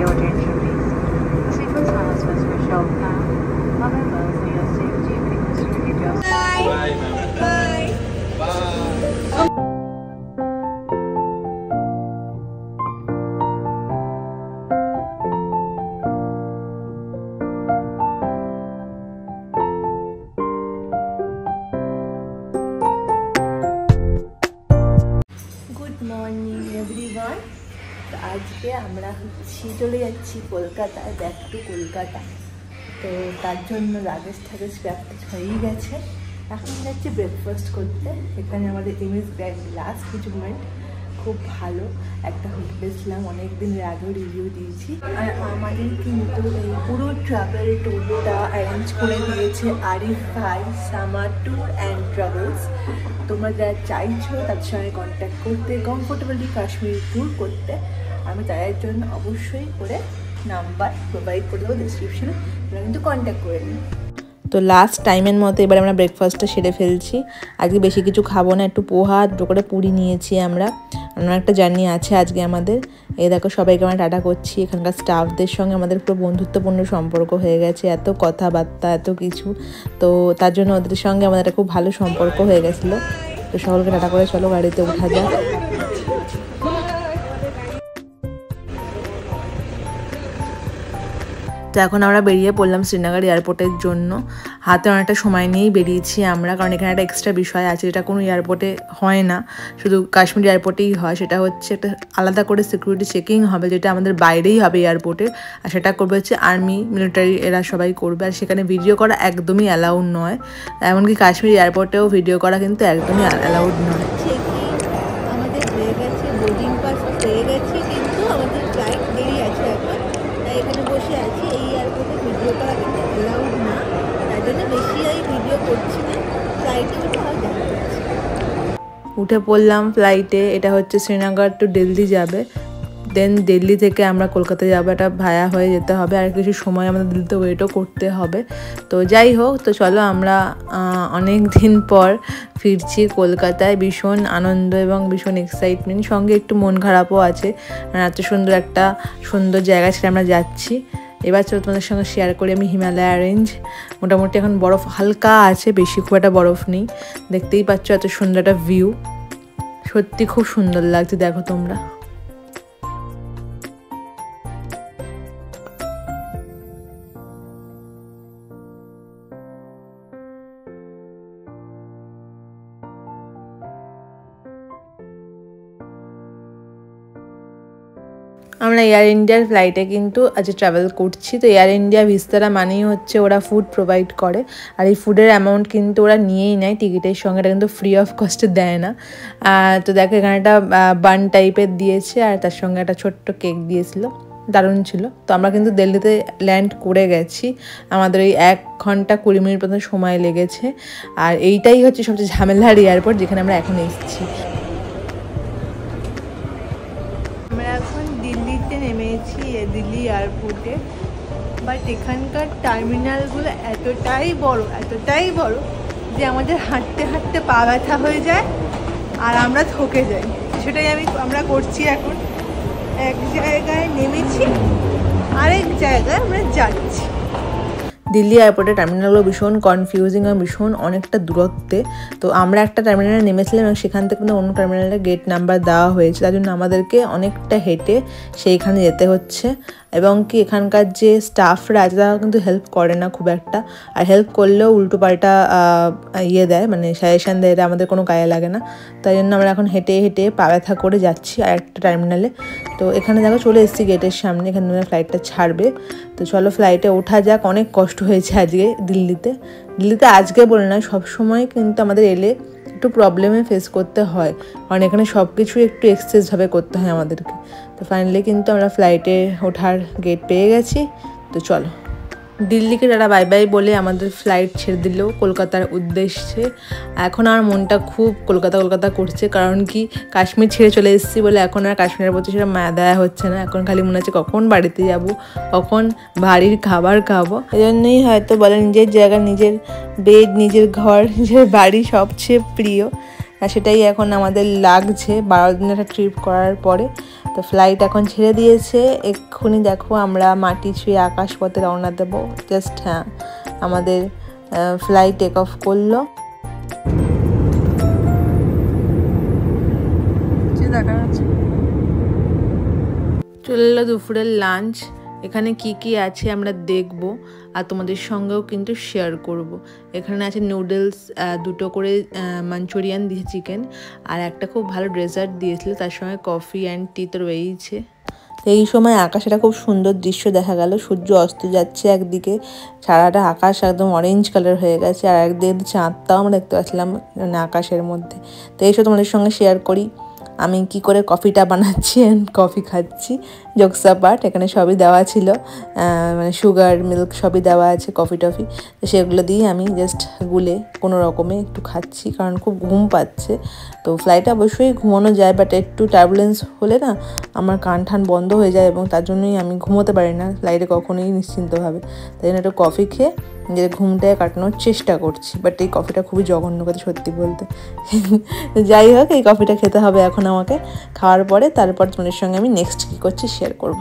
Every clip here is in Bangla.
your attention please. The sequence announcements will show now. However, for your safety, we request you to keep your... Bye. Bye. Bye. Good morning everyone. তো আজকে আমরা চলে যাচ্ছি কলকাতায়, ব্যাক টু কলকাতা। তো তার জন্য লাগেজ ঠাগেজ প্র্যাকটিস হয়েই গেছে। এখন যাচ্ছি ব্রেকফাস্ট করতে। এখানে আমাদের এমএস গ্র্যান্ড লাস্ট কিছু মিনিট খুব ভালো একটা হোটেলে ছিলাম, অনেকদিনের আগেও রিভিউ দিয়েছি। আর আমাদের কিন্তু এই পুরো ট্রাভেল ট্যুরটা অ্যারেঞ্জ করে দিয়েছে আরিফ ভাই, সামার ট্যুর অ্যান্ড ট্রাভেলস। তোমরা যারা চাইছো তাদের সঙ্গে কন্ট্যাক্ট করতে, কমফোর্টেবলি কাশ্মীর ট্যুর করতে, আমি তাদের জন্য অবশ্যই করে নাম্বার প্রোভাইড করে দেবো ডিসক্রিপশনে, তোমরা কিন্তু কন্ট্যাক্ট করে নিন। তো লাস্ট টাইমের মতো এবার আমরা ব্রেকফাস্টটা সেরে ফেলছি। আজকে বেশি কিছু খাবো না, একটু পোহা, দুটো করে পুরি নিয়েছি আমরা। একটা জার্নি আছে আজকে আমাদের। এই দেখো সবাইকে আমরা টাটা করছি। এখানকার স্টাফদের সঙ্গে আমাদের পুরো বন্ধুত্বপূর্ণ সম্পর্ক হয়ে গেছে, এত কথাবার্তা, এত কিছু। তো তার জন্য ওদের সঙ্গে আমাদের একটা খুব ভালো সম্পর্ক হয়ে গেছিলো। তো সকলকে টাটা করে চলো গাড়িতে ওঠা যাক। তো এখন আমরা বেরিয়ে পড়লাম শ্রীনগর এয়ারপোর্টের জন্য। হাতে অনেকটা সময় নিয়েই বেরিয়েছি আমরা, কারণ এখানে একটা এক্সট্রা বিষয় আছে যেটা কোনো এয়ারপোর্টে হয় না, শুধু কাশ্মীর এয়ারপোর্টেই হয়। সেটা হচ্ছে একটা আলাদা করে সিকিউরিটি চেকিং হবে, যেটা আমাদের বাইরেই হবে এয়ারপোর্টের। আর সেটা করবে হচ্ছে আর্মি, মিলিটারি, এরা সবাই করবে। আর সেখানে ভিডিও করা একদমই অ্যালাউড নয়। এমনকি কাশ্মীর এয়ারপোর্টেও ভিডিও করা কিন্তু একদমই অ্যালাউড নয়। আমাদের হয়ে গেছে, বোর্ডিং পাস হয়ে গেছে, কিন্তু আমাদের ফ্লাইট দেরি আছে এখন। তাই এখানে বসে আছি। এই এয়ারপোর্টে ভিডিও করা কিন্তু অ্যালাউড না, তাই জন্য বেশি এই ভিডিও করছি না। ফ্লাইটে উঠে আবার দেখা করছি। উঠে পড়লাম ফ্লাইটে। এটা হচ্ছে শ্রীনগর টু দিল্লি যাবে। দেন দিল্লি থেকে আমরা কলকাতা যাবো, এটা ভায়া হয়ে যেতে হবে। আর কিছু সময় আমাদের দিল্লিতে ওয়েটও করতে হবে। তো যাই হোক, তো চলো আমরা অনেক দিন পর ফিরছি কলকাতায়। ভীষণ আনন্দ এবং ভীষণ এক্সাইটমেন্ট, সঙ্গে একটু মন খারাপও আছে। এত সুন্দর একটা সুন্দর জায়গা ছিল আমরা যাচ্ছি। এবার চলো তোমাদের সঙ্গে শেয়ার করি আমি হিমালয়া রেঞ্জ। মোটামুটি এখন বরফ হালকা আছে, বেশি খুব একটা বরফ নেই। দেখতেই পাচ্ছ এত সুন্দর একটা ভিউ, সত্যি খুব সুন্দর লাগছে, দেখো তোমরা। আমরা এয়ার ইন্ডিয়ার ফ্লাইটে কিন্তু আজ ট্রাভেল করছি। তো এয়ার ইন্ডিয়া ভিস্তারা মানেই হচ্ছে ওরা ফুড প্রোভাইড করে। আর এই ফুডের অ্যামাউন্ট কিন্তু ওরা নিয়েই নেয় টিকিটের সঙ্গে, এটা কিন্তু ফ্রি অফ কস্টে দেয় না। তো দেখো এখানে একটা বান টাইপের দিয়েছে, আর তার সঙ্গে একটা ছোট্ট কেক দিয়েছিল, দারুণ ছিল। তো আমরা কিন্তু দিল্লিতে ল্যান্ড করে গেছি। আমাদের ওই 1 ঘন্টা 20 মিনিট পর্যন্ত সময় লেগেছে। আর এইটাই হচ্ছে সবচেয়ে ঝামেলার এয়ারপোর্ট, যেখানে আমরা এখন এসেছি। আমরা এখন দিল্লিতে নেমেছি, দিল্লি এয়ারপোর্টে। বাট এখানকার টার্মিনালগুলো এতটাই বড় যে আমাদের হাঁটতে হাঁটতে পা ব্যথা হয়ে যায় আর আমরা থকে যাই। সেটাই আমরা করছি এখন। এক জায়গায় নেমেছি, আরেক জায়গায় আমরা যাচ্ছি। দিল্লি এয়ারপোর্টের টার্মিনালগুলো ভীষণ কনফিউজিং এবং ভীষণ অনেকটা দূরত্বে। তো আমরা একটা টার্মিনালে নেমেছিলাম এবং সেখান থেকে কিন্তু অন্য টার্মিনালে গেট নাম্বার দেওয়া হয়েছে, তার জন্য আমাদেরকে অনেকটা হেঁটে সেইখানে যেতে হচ্ছে। এবং কি এখানকার যে স্টাফরা আছে তারা কিন্তু হেল্প করে না খুব একটা, আর হেল্প করলেও উল্টো পাল্টা দেয়, মানে সাজেশান দেয়, আমাদের কোনো গায়ে লাগে না। তাই জন্য আমরা এখন হেঁটে হেঁটে পা ব্যথা করে যাচ্ছি আর একটা টার্মিনালে। তো এখানে দেখো চলে এসেছি গেটের সামনে, এখানে ফ্লাইটটা ছাড়বে। তো চলো ফ্লাইটে ওঠা যাক। অনেক কষ্ট হয়েছে আজকে দিল্লিতে আজকে বলে না, সবসময় কিন্তু আমাদের এলে একটু প্রবলেমে ফেস করতে হয়, কারণ এখানে সব কিছুই একটু এক্সেসভাবে করতে হয় আমাদেরকে। তো ফাইনালি কিন্তু আমরা ফ্লাইটে ওঠার গেট পেয়ে গেছি। তো চলো দিল্লিকে তারা বাই বাই বলে আমাদের ফ্লাইট ছেড়ে দিল কলকাতার উদ্দেশ্যে। এখন আমার মনটা খুব কলকাতা করছে, কারণ কি কাশ্মীর ছেড়ে চলে এসেছি বলে এখন আর কাশ্মীরের প্রতি সেটা মায়া দেয়া হচ্ছে না। এখন খালি মনে হচ্ছে কখন বাড়িতে যাব, কখন বাড়ির খাবার খাবো। এই জন্যই হয়তো বলে নিজের জায়গা, নিজের বেড, নিজের ঘর, নিজের বাড়ি সবচেয়ে প্রিয়। আর সেটাই এখন আমাদের লাগছে 12 দিনের একটা ট্রিপ করার পরে। তো ফ্লাইট এখন ছেড়ে দিয়েছে, এক্ষুনি দেখো আমরা মাটি ছুঁয়ে আকাশপথে রওনা দেবো। জাস্ট হ্যাঁ, আমাদের ফ্লাইট টেক অফ করলো। চলে এলো দুপুরের লাঞ্চ। এখানে কি কি আছে আমরা দেখব আর তোমাদের সঙ্গেও কিন্তু শেয়ার করব। এখানে আছে নুডলস, 2টো করে মাঞ্চুরিয়ান দিয়েছে চিকেন, আর একটা খুব ভালো ডেজার্ট দিয়েছিল, তার সঙ্গে কফি অ্যান্ড টি তো রয়েইছে। এই সময় আকাশটা খুব সুন্দর দৃশ্য দেখা গেল, সূর্য অস্ত যাচ্ছে একদিকে, সারাটা আকাশ একদম অরেঞ্জ কালার হয়ে গেছে, আর একদিকে চাঁদটাও আমরা দেখতে পাচ্ছিলাম মানে আকাশের মধ্যে। তো এইসব তোমাদের সঙ্গে শেয়ার করি আমি কি করে কফিটা বানাচ্ছি অ্যান্ড কফি খাচ্ছি। জোকসা পার্ট, এখানে সবই দেওয়া ছিল, মানে সুগার মিল্ক সবই দেওয়া আছে, কফি টফি। তো সেগুলো দিয়ে আমি জাস্ট গুলে কোনো রকমে একটু খাচ্ছি, কারণ খুব ঘুম পাচ্ছে। তো ফ্লাইটে অবশ্যই ঘুমানো যায়, বাট একটু টার্বুলেন্স হলে না আমার কান ঠান বন্ধ হয়ে যায়, এবং তার জন্যই আমি ঘুমোতে পারি না ফ্লাইটে কখনোই নিশ্চিন্তভাবে। তাই জন্য একটু কফি খেয়ে যে ঘুমটায় কাটানোর চেষ্টা করছি। বাট এই কফিটা খুবই জঘন্য কথা সত্যি বলতে। যাই হোক, এই কফিটা খেতে হবে এখন আমাকে। খাওয়ার পরে তারপর তোমাদের সঙ্গে আমি নেক্সট কী করছি শেয়ার করব।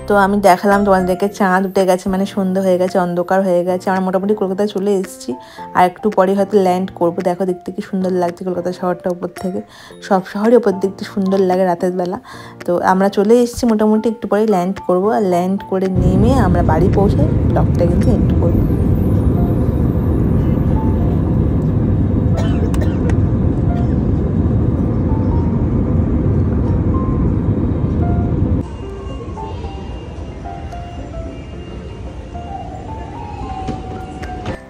তো আমি দেখালাম তোমাদেরকে, চাঁদ উঠে গেছে, মানে সন্ধ্যা হয়ে গেছে, অন্ধকার হয়ে গেছে। আমরা মোটামুটি কলকাতায় চলে এসেছি, আর একটু পরে হয়তো ল্যান্ড করবো। দেখো দেখতে কি সুন্দর লাগছে কলকাতা শহরটা উপর থেকে। সব শহরই উপর দেখতে সুন্দর লাগে রাতের বেলা। তো আমরা চলে এসেছি, মোটামুটি একটু পরে ল্যান্ড করবো, আর ল্যান্ড করে নেমে আমরা বাড়ি পৌঁছে ব্লগটা কিন্তু এন্ড করবো।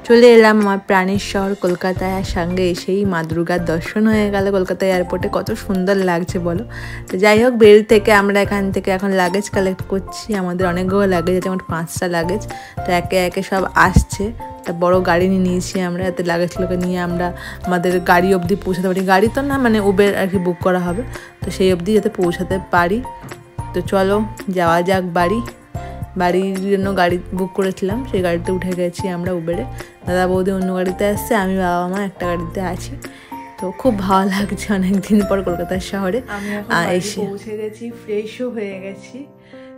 চলে এলাম আমার প্রাণের শহর কলকাতায়, আর সঙ্গে এসেই মা দুর্গার দর্শন হয়ে গেল কলকাতা এয়ারপোর্টে। কত সুন্দর লাগছে বলো। তো যাই হোক, বেল থেকে আমরা এখান থেকে এখন লাগেজ কালেক্ট করছি। আমাদের অনেকগুলো লাগেজ আছে, আমার 5টা লাগেজ। তো একে একে সব আসছে। একটা বড় গাড়ি নিয়ে নিয়েছি আমরা, এতে লাগেজগুলোকে নিয়ে আমরা আমাদের গাড়ি অবধি পৌঁছাতে পারি। গাড়ি তো না, মানে উবের আর কি বুক করা হবে, তো সেই অবধি যাতে পৌঁছাতে পারি। তো চলো যাওয়া যাক বাড়ি। বাড়ির জন্য গাড়ি বুক করেছিলাম, সেই গাড়িতে উঠে গেছি আমরা উবেরে। দাদা বৌদি অন্য গাড়িতে আসছে, আমি বাবা মা একটা গাড়িতে আছি। তো খুব ভালো লাগছে অনেকদিন পর কলকাতার শহরে এসে পৌঁছে গেছি, ফ্রেশও হয়ে গেছি।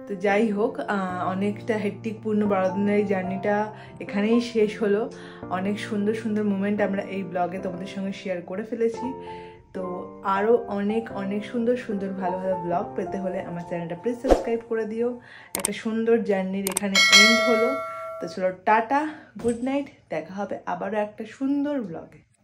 তো যাই হোক, অনেকটা হেক্টিকপূর্ণ 12 দিনের এই জার্নিটা এখানেই শেষ হলো। অনেক সুন্দর সুন্দর মোমেন্ট আমরা এই ব্লগে তোমাদের সঙ্গে শেয়ার করে ফেলেছি। তো আরও অনেক অনেক সুন্দর সুন্দর ভালো ভালো ব্লগ পেতে হলে আমার চ্যানেলটা প্লিজ সাবস্ক্রাইব করে দিও। একটা সুন্দর জার্নির এখানে এন্ড হলো। তো চলো টাটা, গুড নাইট, দেখা হবে আবারও একটা সুন্দর ব্লগে।